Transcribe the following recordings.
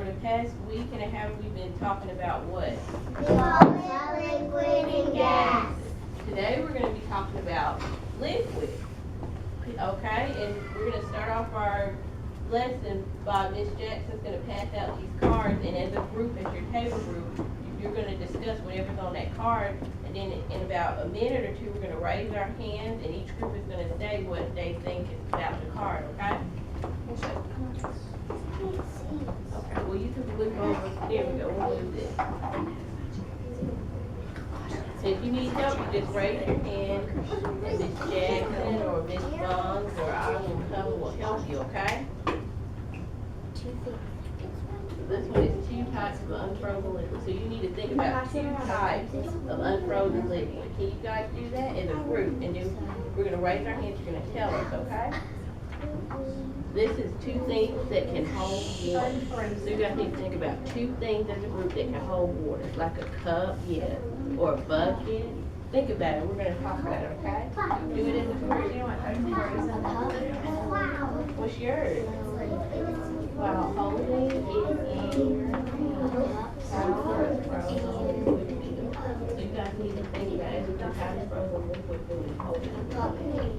for the past week and a half, we've been talking about what? Solid, liquid, and gas. Today we're going to be talking about liquid. Okay, and we're going to start off our lesson by Miss Jackson's going to pass out these cards, and as a group, as your table group, you're going to discuss whatever's on that card, and then in about a minute or two, we're going to raise our hands, and each group is going to say what they think is about the card, okay? Okay, well, you can look over, there we go, we'll move this. So if you need help, you just raise your hand, and Miss Jackson or Miss Bonds or I will come and will help you, okay? So this one is 2 types of unfrozen liquid. So you need to think about 2 types of unfrozen liquid. Can you guys do that as a group? And then we're going to raise our hands, you're going to tell us, okay? This is 2 things that can hold water. So you guys need to think about 2 things as a group that can hold water. Like a cup, yes, or a bucket. Think about it. We're going to talk about it, okay? Do it as a group. You know what? What's yours? While holding it in frozen liquid. So you guys need to think about it. How does frozen liquid feel when holding it?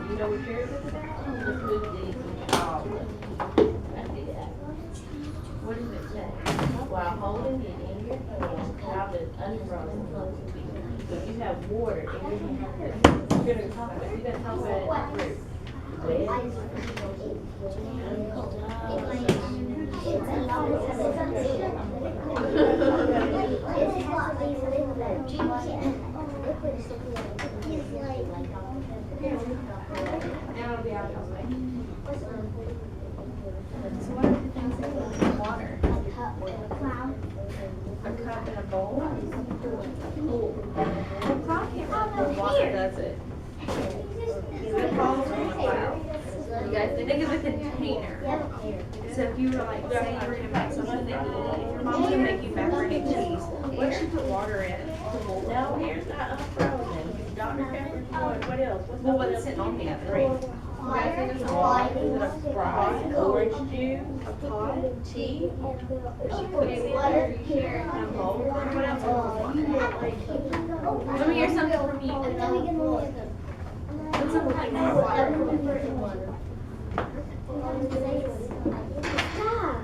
You know what yours is about? Let's move these and chocolate. I see that. What does it say? While holding it in your hand, how does unfrozen liquid feel? So if you have water in your hand, you're going to talk about it. You're going to talk about it now it'll be out of the way. So what are the things that go in water? A cup and a bowl? A cloud can't run water, does it? It falls from the cloud. You guys Think of a container. So if you were like, say you were gonna make something that you eat, if your mom's gonna make you macaroni and cheese, what should you put water in? No, here's not unfrozen. Dr. Pepper, what else? Well, what's sitting on the other end? You guys think it's water? Is it a Sprite, orange juice, A pot? tea? She put it in there. A bowl? What else is water? Let me hear something from you. What's something like water?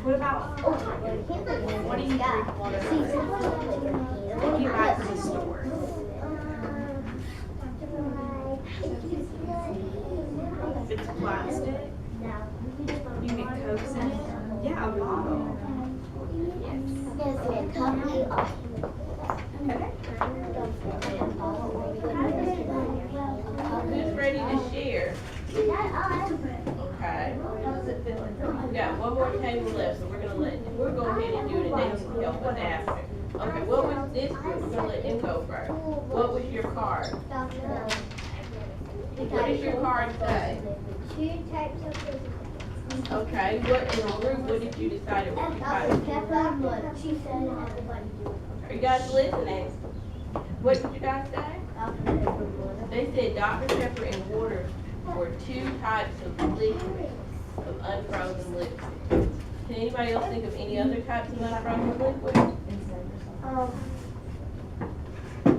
What about, what do you drink water with? What do you buy from the store? If it's plastic, you get Cokes in it? Yeah, a bottle. Who's ready to share? Okay. We got one more table left, so we'll go ahead and do it, and they can help us after. Okay, what was this group? We're gonna let them go first. What was your card? What does your card say? 2 types of liquid. Okay, what in the group, what did you decide it was? She said everybody do it. Are you guys listening? What did you guys say? They said Dr. Pepper and water were 2 types of liquid, of unfrozen liquid. Can anybody else think of any other types of unfrozen liquid?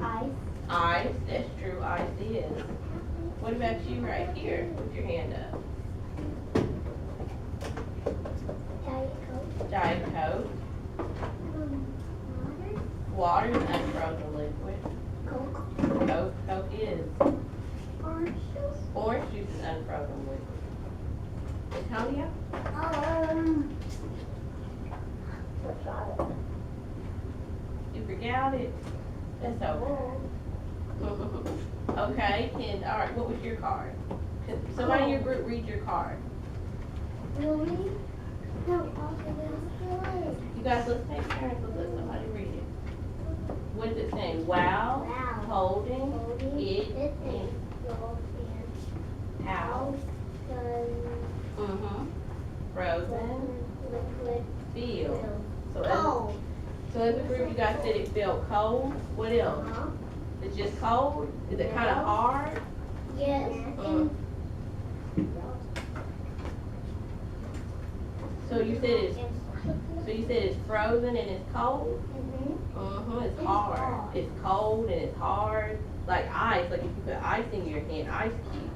Ice. Ice, that's true, ice is. What about you right here? Put your hand up. Diet Coke. Diet Coke. Water. Water is unfrozen liquid. Coke. Coke is. Orange juice. Orange juice is unfrozen liquid. Antonio? You forgot it? That's okay. Okay, all right, what was your card? Can somebody in your group read your card? Really? No. You guys, let's take turns, let's let somebody read it. What is it saying? Wow, holding it in house, frozen, Liquid. feel. Cold. So as a group, you guys said it felt cold. What else? It's just cold? Is it kinda hard? Yes. Mm. So you said it's frozen and it's cold? It's hard. It's cold and it's hard. Like ice, like if you put ice in your hand, ice cube.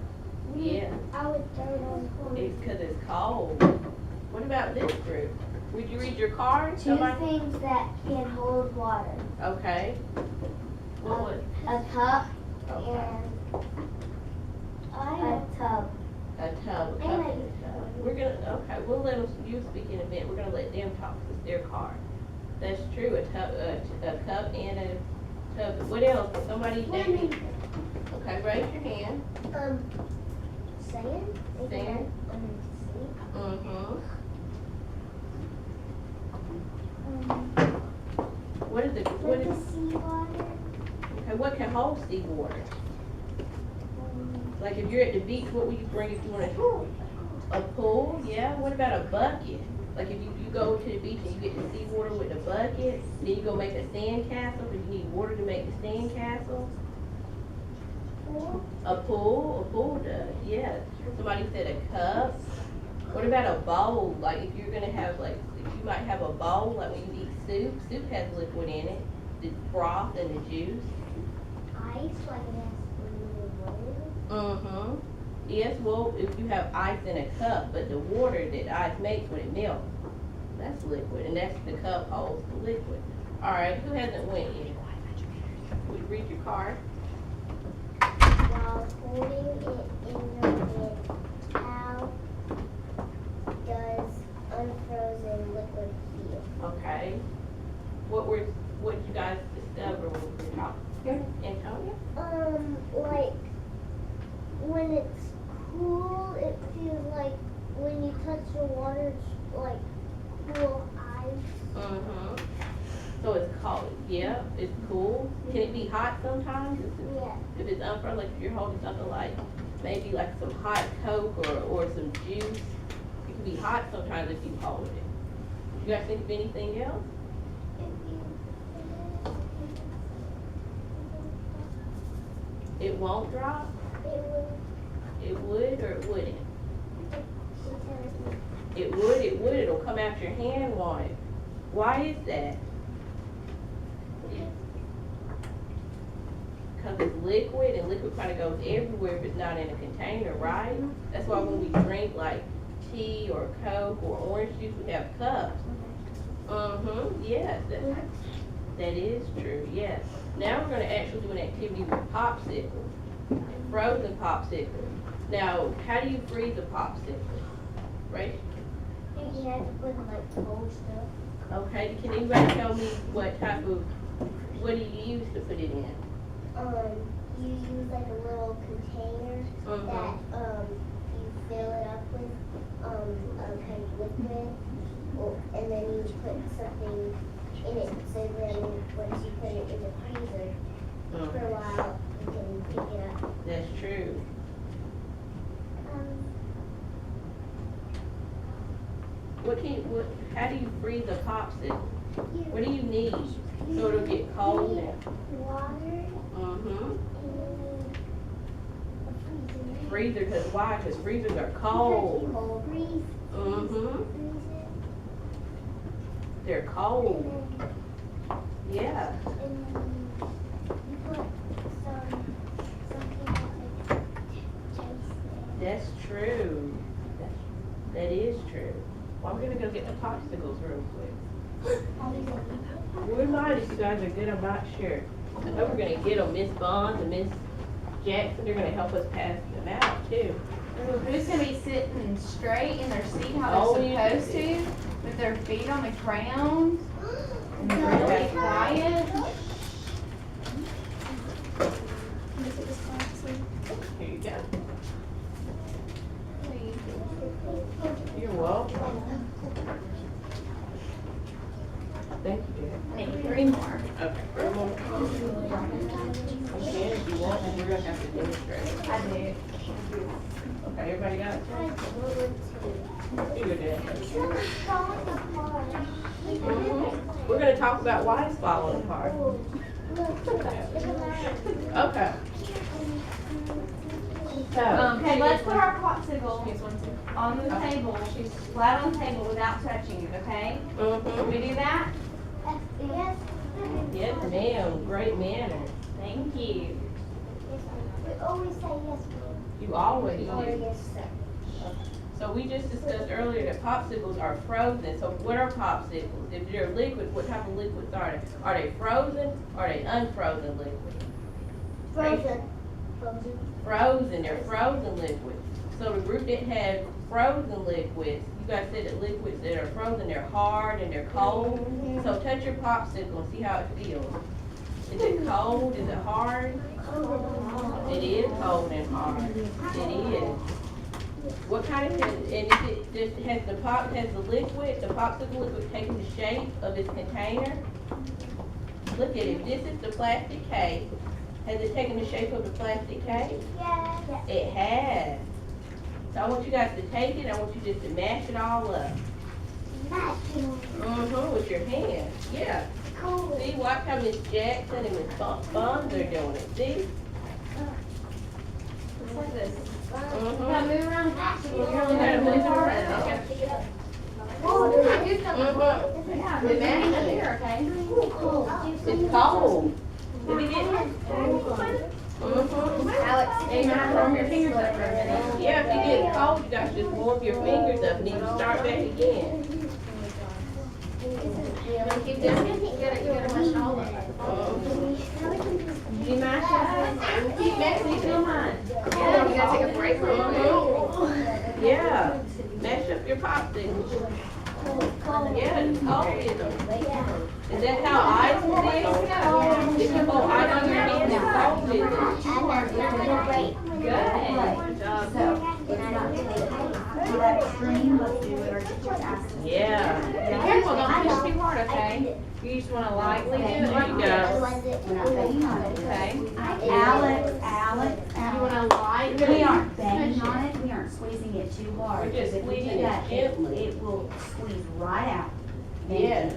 Yeah, I would throw it on the corner. it's 'cause it's cold. What about this group? Would you read your card? Two things that can hold water. Okay. What was? A cup Okay. and a tub. A tub. And a Okay. We're gonna, okay, we'll let them, you speak in a minute, we're gonna let them talk, 'cause it's their card. That's true, a tub, a cup and a tub. What else? Somebody name me. Okay, raise your hand. Sand. Sand. Mm-hmm. What is it, what With is, the seawater. okay, what can hold seawater? Like if you're at the beach, what would you bring if you wanna? A pool, yeah, what about a bucket? Like if you go to the beach and you get the seawater with a bucket, then you go make a sand castle, because you need water to make the sand castle? A pool does, yes. Somebody said a cup. What about a bowl? Like if you're gonna have like, if you might have a bowl, like when you eat soup has liquid in it, the broth and the juice. Ice, like it has Mm-hmm. Yes, well, if you have ice in a cup, but the water that ice makes when it melts, that's liquid, and that's the cup holds the liquid. All right, who hasn't went yet? Would you read your card? While holding it in your hand, how does unfrozen liquid feel? Okay. What did you guys discover when we were talking? Antonia? Like when it's cool, it feels like when you touch the water, it's like cool ice. Mm-hmm. So it's cold, yeah, it's cool. Can it be hot sometimes? Yeah. If it's unfrozen, like if you're holding something like, maybe like some hot Coke or some juice, it can be hot sometimes if you hold it. You guys think of anything else? It won't drop? It would or it wouldn't? It would, it'll come out your hand, won't it? Why is that? Because it's liquid, and liquid kind of goes everywhere if it's not in a container, right? That's why when we drink like tea or Coke or orange juice, we have cups. Mm-hmm, yes, that is true, yes. Now we're gonna actually do an activity with popsicles, frozen popsicles. Now, how do you freeze a popsicle? Right? You have to put like cold stuff. Okay, can anybody tell me what do you use to put it in? You use like a little container that you fill it up with a kind of liquid, and then you put something in it. So then once you put it in the freezer for a while, you can pick it up. That's true. How do you freeze a popsicle? What do you need so it'll get cold now? Water Mm-hmm. and a Freezer, cause why? Cause freezers are cold. Freeze. Mm-hmm. Freeze They're it. cold. And Yeah. then you put something like taste That's true. That is true. Well, I'm gonna go get the popsicles real quick. We might if you guys are good, I'm not sure. I know we're gonna get them, Miss Bonds and Miss Jackson, they're gonna help us pass them out too. Who's gonna be sitting straight in their seat how Oh, they're yeah. supposed to, with their feet on the ground, and No. really quiet? Here you go. You're welcome. Thank you, Jack. Maybe 3 more. Okay. You can if you want, and we're gonna have to demonstrate. I do. Okay, everybody got it? Here you go. Mhm. We're gonna talk about why it's falling apart. Look, Okay. So, Okay, let's put our popsicle on the table, flat on the table without touching it, okay? Can we do that? Yes. yes, ma'am, great manners. Thank you. We always say yes, ma'am. You always Or do. yes, sir. So we just discussed earlier that popsicles are frozen. So what are popsicles? If they're liquid, what type of liquids are they? Are they frozen or are they unfrozen liquids? Frozen. Frozen. Frozen, they're frozen liquids. So the group that had frozen liquids, you guys said that liquids that are frozen, they're hard and they're cold. So touch your popsicle and see how it feels. Is it cold? Is it hard? It is cold and hard. It is. What kind of, and is it just, has the popsicle liquid taken the shape of its container? Look at it, this is the plastic case. Has it taken the shape of the plastic case? Yes. It has. So I want you guys to take it, I want you just to mash it all up. With your hands, yeah. Cool. See, watch how Miss Jackson and Miss Bonds are doing it, see? Just like this. Mhm. Now move around the popsicle. You're only Gotta gonna move move it around. around. Yeah, we manage it here, okay? It's cold. Did it get? Alex, you might warm your fingers up for a minute. Yeah, if you get cold, you guys just warm your fingers up and then you start back again. Keep doing it. You gotta mash it all up. You mash it? Keep mashing it till mine. Yeah, you gotta take a break real quick. Yeah, mash up your popsicles. Yeah, it's cold in them. Is that how ice is? If you put ice on your hand, it's cold in them. Good. So, it's not to that extreme, let's do it, or just ask. Yeah. Be careful, don't push too hard, okay? You just wanna lightly do it There like you this. go. We're not banging on it. Okay? Alex, You wanna lightly. We aren't banging on it, we aren't squeezing it too hard. We're just If we squeezing do it that, gently. it will squeeze right out. Yeah.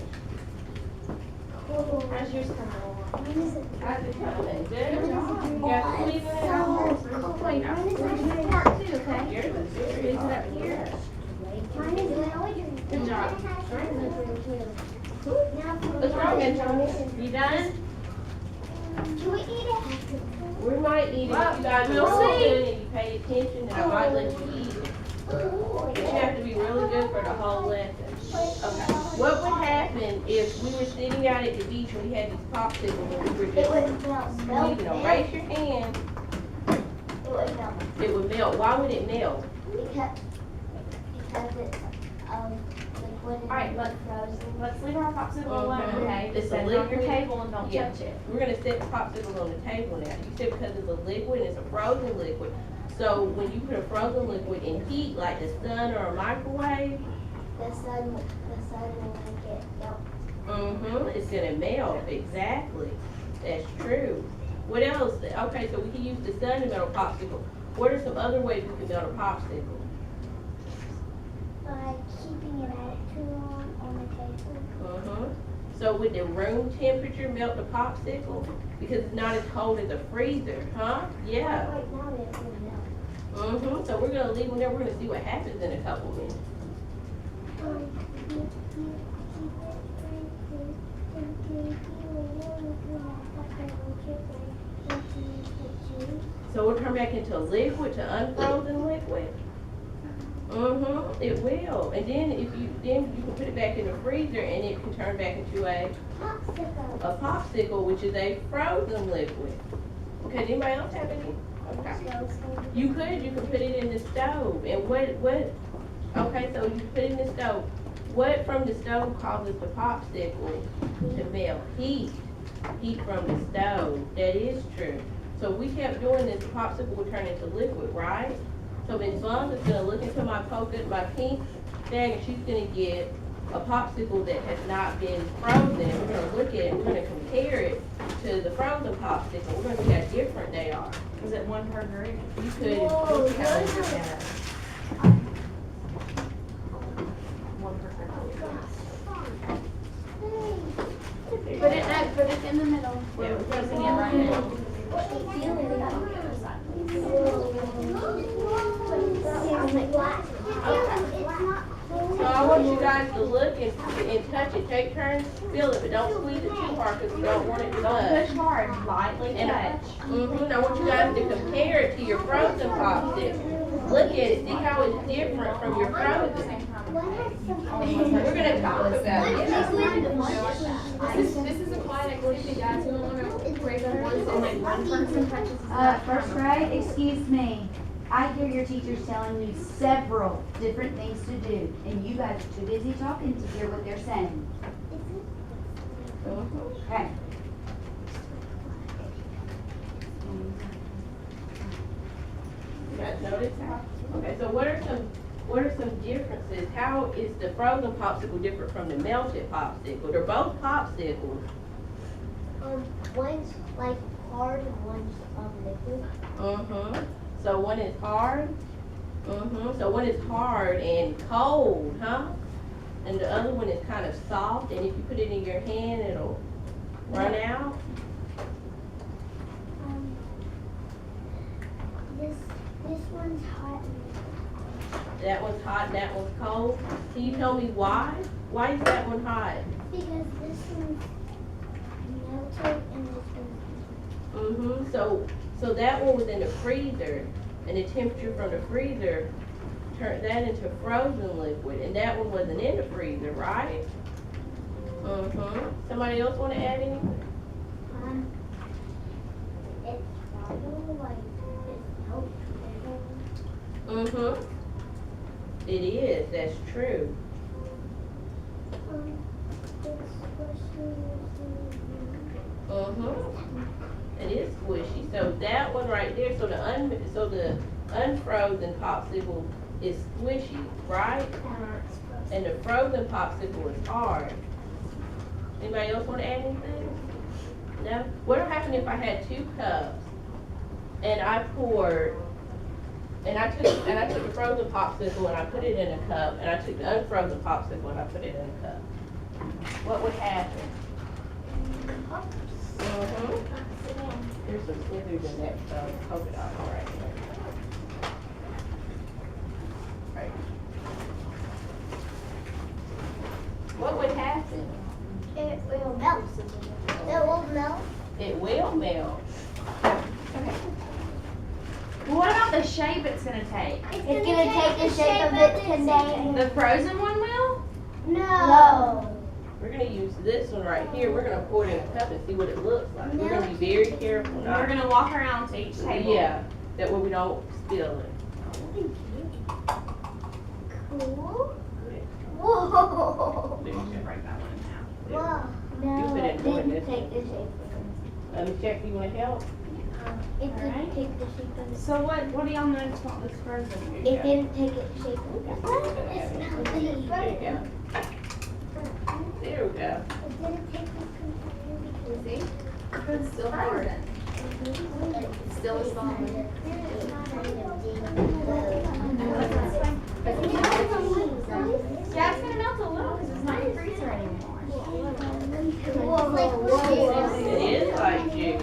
How's yours coming along? How's it coming? Good? You got squeezing it out? Wait, part two, okay? Yours is very Squeeze it hard. up here. Good job. What's wrong, Antonio? You done? Can we eat it? We might eat it if you guys We'll are see. good and you pay attention, and I might let you eat it. But you have to be really good for the whole lesson. Okay. What would happen if we were sitting out at the beach and we had these popsicles and we were It just would melt. squeezing them? Raise your hand. It would melt. It would melt. Why would it melt? Because it's liquid and Alright, frozen. Let's leave our popsicle alone, Mhm. okay? It's a Set it on your liquid. table and don't Yeah. touch it. We're gonna set the popsicles on the table now. You said because it's a liquid, it's a frozen liquid. So when you put a frozen liquid in heat, like the sun or a microwave, The sun will make it melt. it's gonna melt, exactly. That's true. What else? Okay, so we can use the sun to melt a popsicle. What are some other ways we can melt a popsicle? By keeping it out too long on the table. So would the room temperature melt the popsicle? Because it's not as cold as a freezer, huh? Yeah. Right now it will melt. So we're gonna leave them there, we're gonna see what happens in a couple minutes. So we'll turn back into liquid, to unfrozen liquid? It will. And then you can put it back in the freezer and it can turn back into a popsicle, which is a frozen liquid. Okay, does anybody else have any? Okay. You could put it in the stove. And what, okay, so you put it in the stove. What from the stove causes the popsicle to melt? Heat. Heat from the stove. That is true. So if we kept doing this, the popsicle would turn into liquid, right? So Ms. Bonds is gonna look into my my pink bag, and she's gonna get a popsicle that has not been frozen. And we're gonna look at it, we're gonna compare it to the frozen popsicle. We're gonna see how different they are. Is it one per group? You could, Whoa, look how those they are- are. One per group. Hey. Put it in the middle. Yeah. We're closing it right now. actually feel it. It's like black. So I want you guys to look and touch it. Take turns, feel it, but don't squeeze it too hard because we don't want it to Don't budge. push hard, lightly And touch. I want you guys to compare it to your frozen popsicle. Look at it, see how it's different from your frozen. We're gonna talk about it. This is a quiet activity, guys. We don't want to raise our voices and like one person touches his First grade, excuse me. I hear your teachers telling you several different things to do, and you guys are too busy talking to hear what they're saying. Okay. You guys notice? Okay, so what are some differences? How is the frozen popsicle different from the melted popsicle? They're both popsicles. One's like hard and one's liquid. So one is hard. So one is hard and cold, huh? And the other one is kind of soft, and if you put it in your hand, it'll run out. This one's hot. That one's hot and that one's cold. Can you tell me why? Why is that one hot? Because this one's melted and this one's So that one was in the freezer, and the temperature from the freezer turned that into frozen liquid, and that one wasn't in the freezer, right? Somebody else want to add anything? it's probably like it's melted. It is, that's true. It is squishy. So that one right there, so the unfrozen popsicle is squishy, right? And the frozen popsicle is hard. Anybody else want to add anything? No? What would happen if I had 2 cups and I poured, and I took the frozen popsicle and I put it in a cup, and I took the unfrozen popsicle and I put it in a cup? What would happen? There's some scissors in that polka dot right there. Right. What would happen? It will melt. It will melt. It will melt. Okay. Well, what about the shape it's gonna take? It's gonna take the shape of its container. The frozen one will? No. We're gonna use this one right here. We're gonna pour it in a cup and see what it looks like. We're gonna be very careful. We're gonna walk around to each table. Yeah, that way we don't spill it. Cool. Whoa. You can break that one in half. Whoa. You put it in more than this take one. the shape. Let me check. You wanna help? It didn't Alright. take the shape of it. So what do y'all notice about this frozen? It didn't take the shape of it. There you go. There we go. It didn't take the container See? It's still frozen. It's still a solid. Yeah, it's gonna melt a little because it's not in the freezer anymore. It is like juice.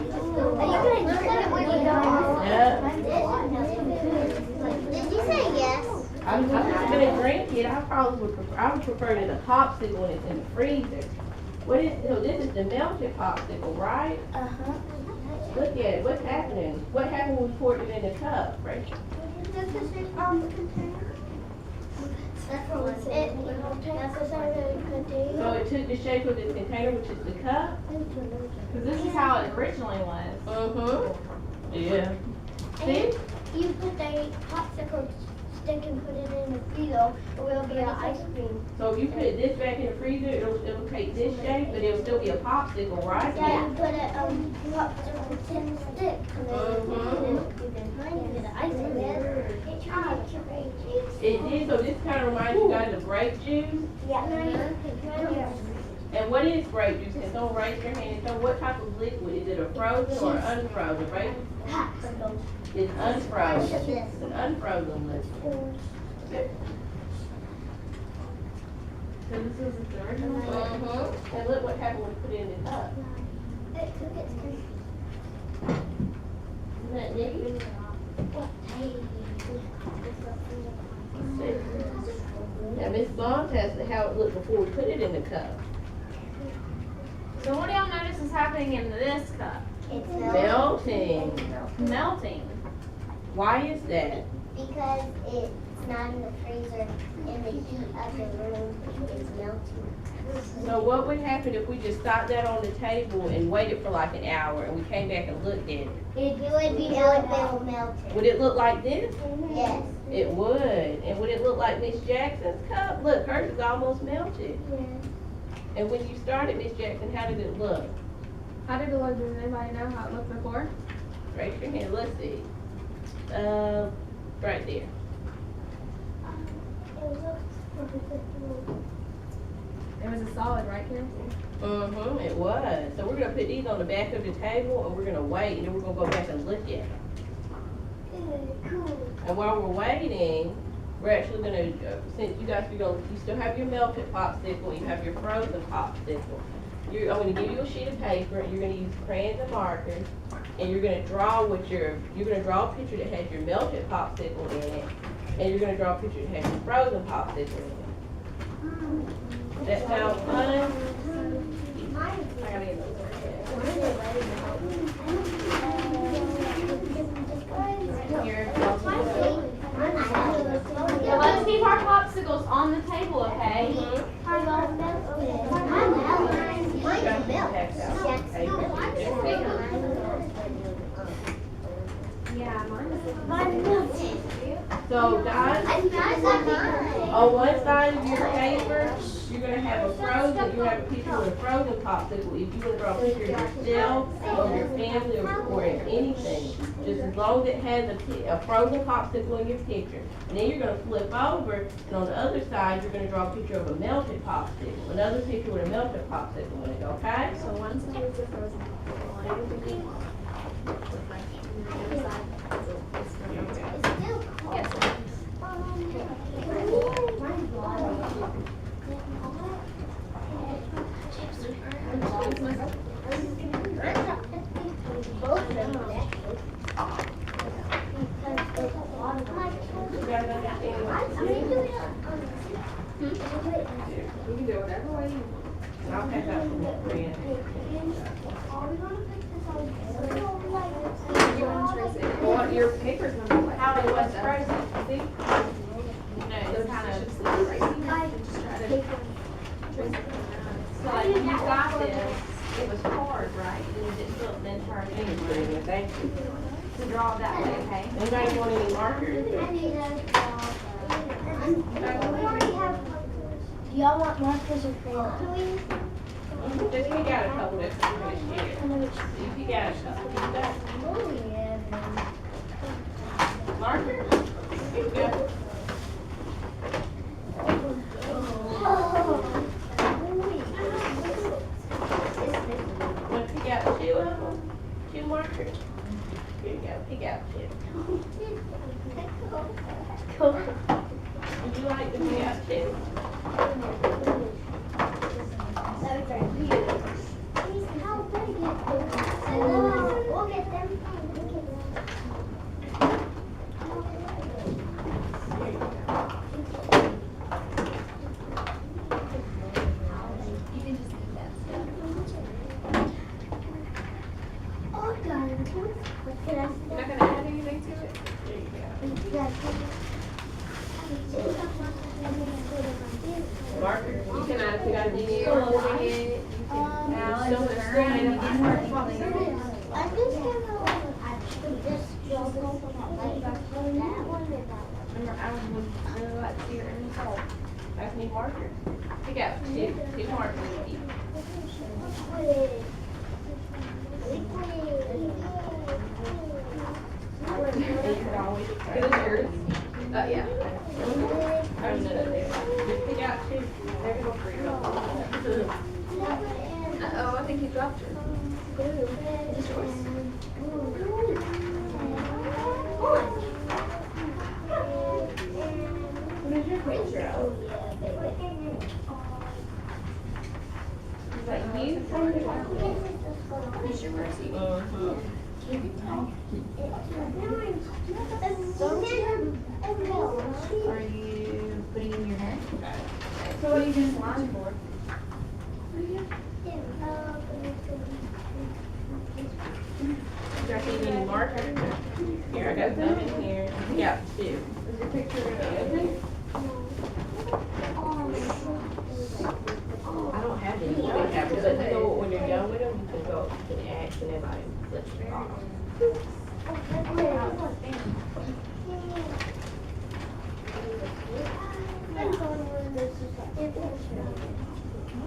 Did you say yes? I'm just gonna drink it. I would prefer it in a popsicle when it's in the freezer. So this is the melted popsicle, right? Uh-huh. Look at it. What's happening? What happened when we poured it in the cup, Rachel? That's the shape of the container. That's the size of the container. So it took the shape of this container, which is the cup? Because this is how it originally was. Yeah. And you put the popsicle stick and put it in the freezer, it will be an ice cream. So if you put this back in the freezer, it'll take this shape, but it'll still be a popsicle, right? Yeah, you put a popsicle stick and then you get an ice cream. It did, so this kind of reminds you guys of grape juice. Yeah. And what is grape juice? Can someone raise their hand and tell what type of liquid? Is it a frozen or unfrozen, right? It's unfrozen. It's an unfrozen liquid. So this is the original. And look what happened when we put it in the cup. It took its Now, Miss Bond tells us how it looked before we put it in the cup. So what do y'all notice is happening in this cup? It's Melting. Melting. Why is that? because it's not in the freezer in the heat of the room, it's melting. So what would happen if we just stopped that on the table and waited for like an hour and we came back and looked at it? It would be melted. Would it look like this? Yes. It would. And would it look like Miss Jackson's cup? Look, hers is almost melted. And when you started, Miss Jackson, how did it look? How did it look? Does anybody know how it looked before? Raise your hand, let's see. Right there. It was a solid, right, Karen? Mm-hmm, it was. So we're gonna put these on the back of the table and we're gonna wait and then we're gonna go back and look at them. And while we're waiting, we're actually gonna, since you guys, you still have your melted popsicle, you have your frozen popsicle. I'm gonna give you a sheet of paper, and you're gonna use crayons and markers, and you're gonna draw you're gonna draw a picture that has your melted popsicle in it, and you're gonna draw a picture that has your frozen popsicle in it. That sounds fun? I gotta get those. Here. Well, let's keep our popsicles on the table, okay? Yeah, mine. So guys, on one side of your paper, you're gonna have a frozen, you have a picture of a frozen popsicle. If you wanna draw a picture of yourself, or your family, or anything, just as long as it has a frozen popsicle in your picture. And then you're gonna flip over, and on the other side, you're gonna draw a picture of a melted popsicle. Another picture with a melted popsicle in it, okay? So one side is the frozen popsicle. Yes. You guys understand what this is? We can do it whatever way you want. I'll pass out some more crayons. You want to trace it? Well, your paper's gonna be like. How it was frozen, see? No, it's kind of just try to trace it. So like when you got this, it was hard, right? And it still then turned in Thank you. to draw that way, okay? Anybody want any markers? Do y'all want markers or crayons? Just pick out a couple that we're gonna share. You pick out a couple. Oh, yeah. Markers? Yeah. Want to pick out two of them? Two markers? Here you go, pick out two. Would you like to pick out two? We'll get them. You can just leave that stuff. Oh, God. You're not gonna add anything to it? Markers? You can add if you got a deal over it. Alex, Vern, you didn't work for me. I'm just gonna just draw that one or that one. Remember, I was really like to see your insult. I need markers. Pick out two markers each. And you could always try. Is this yours? Yeah. Oh, no, there. Just pick out two. There you go for you. Uh-oh, I think you dropped yours. It's yours. What is your picture of? Is that you? It's your mercy. Mm-hmm. Are you putting in your hair? So what are you doing slime for? Do I need any marker? Here, I got some in here. Yeah, two. Is your picture gonna open? I don't have any big cameras, but you know, when you're done with them, you can go, you can ask and everybody flips it off.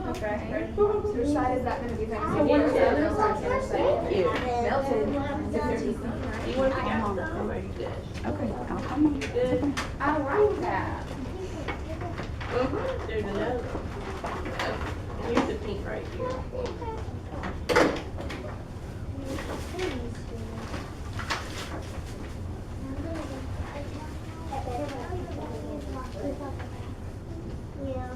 Okay. So which side is that gonna be facing? So Your what's side the or other Roxanne's side? side? You. Melton. You want to pick out some, or you good? Okay, I'll come on. Good? I like that. There's another one. Here's the pink right here. Yeah.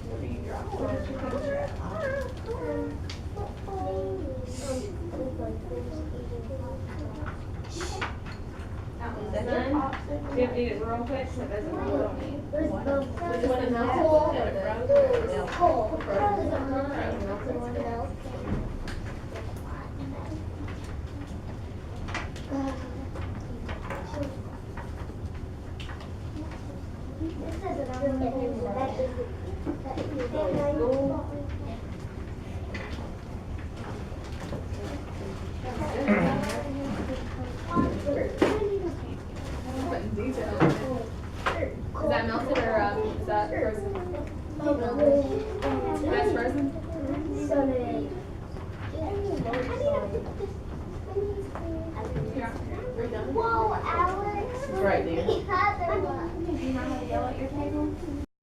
What are you drawing? Where's your picture at? That one's done. Do you have to do it real quick so it doesn't roll on me? Which one is that? Cool. Is that a frozen or a Cool. Putting detail in it. Is that melted or is that frozen? That's frozen? Yeah. Whoa, Alex. It's right there. We had them